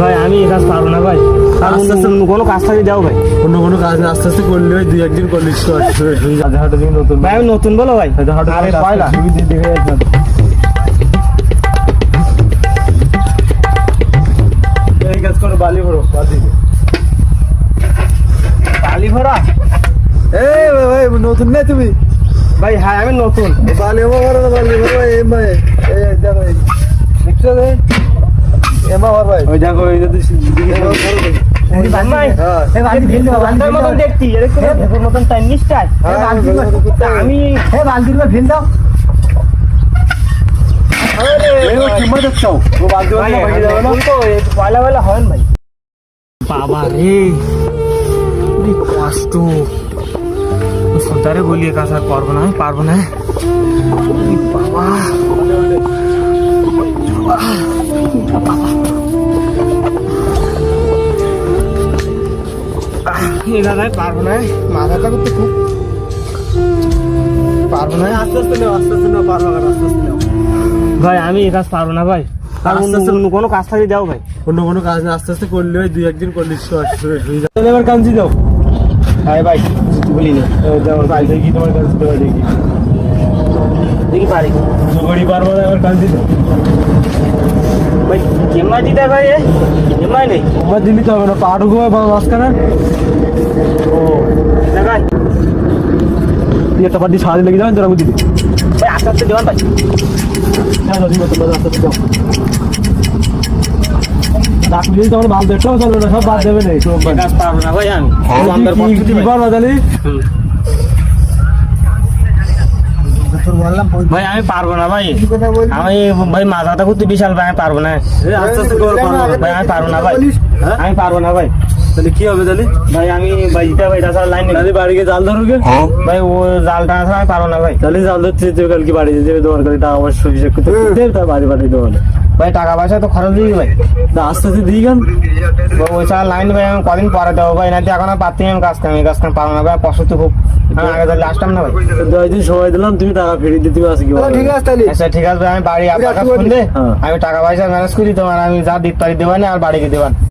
ভাই আমি এই কাজ পারবো না ভাই, আস্তে আস্তে কোনো কাজ থাকি দাও ভাই, কোনো কাজ আস্তে আস্তে করলে ওই 2-1 দিন করলে হাটে তুমি নতুন ভাই আমি নতুন বলো ভাই, আরে পয়লা দেখে যাচ্ছেন এই কাজ করো বালি ভরো বালি ভরা। এই ভাই নতুন না তুমি ভাই হ্যাঁ আমি নতুন। বালি ভরো বালি ভরো এই ভাই এই দেখো দেখছো রে এমা ভাই ওই দেখো এই যদি দেখছি এরকম মতন টাইম আমি বালতিগুলো ফেল দাও পয়লা পয়লা হয় ভাই। বাবা রে কষ্ট, সন্তারে বলিয়ে কাজ আর পারবো না, আমি পারবো না বাবা। দাদাই পারবো না, মাথাটা করতে খুব পারবো না। আস্তে আস্তে নেও আস্তে আস্তে নেও পারবো না আস্তে আস্তে নেও ভাই আমি এই কাজ পারবো না ভাই, অন্য কোনো কাজ থাকি দাও ভাই। অন্য কোনো কাজ না আস্তে আস্তে করলে ওই 2-1 দিন করলে এবার কাঞ্চি দাও হ্যাঁ ভাই বলি না ভাই দেখি তোমার কাজ দেওয়া দেখি দেখি পারি সুগড়ি পারবো না এবার কাঞ্চি দাও ভাই। এমআই দিতে ভাই, এমআই নেই আমার দিল্লি তো হবে না পা ঢুকবো মাঝখানে ও দেখাই একটা পার্টি সাহায্য লেগে যাবেন তোরা দিদি ভাই আস্তে আস্তে দেওয়ান ভাই। হ্যাঁ নদী মতো আস্তে আস্তে দাও ডাকলি তোমার মাল দেখতেও চলবে না সব বাদ দেবে না এই কাজ পারবো না ভাই আমি কি পারবা জানি ভাই আমি পারবো না ভাই, আমি ভাই মাথাটা করতে বিশাল ভাই, আমি পারবো না আস্তে আস্তে করো ভাই, আমি পারবো না ভাই, আমি পারবো না ভাই। তাহলে কি হবে তাহলে ভাই আমি ভাই দিতে ভাই তাছাড়া লাইন তাহলে বাড়ি গিয়ে জাল ধরোগে ভাই, ও জাল টানা ছাড়া আমি পারবো না ভাই। তাহলে জাল ধরতে যে কালকে বাড়ি যেতে তোমার কাছে টাকা পয়সা হিসেব করতে তার বাড়ি বাড়ি দেবো ভাই টাকা পয়সা তো খরচ দিই ভাই, আস্তে আস্তে দিই গান ওই ছাড়া লাইন ভাই আমি কদিন পরে দেবো ভাই, না এখন আর পারছি আমি কাজ কাম পারবো না ভাই, কষ্ট তো খুব, আমি আগে তাহলে আসতাম না ভাই। 2 দিন সময় দিলাম তুমি টাকা ফিরিয়ে দিতে আসি কি ঠিক আছে তাহলে আচ্ছা ঠিক আছে ভাই, আমি বাড়ি আপনার কাছে ফোন দে, আমি টাকা পয়সা ম্যানেজ করি, তোমার আমি যা দিতে পারি দেবেন আর বাড়িকে দেবেন।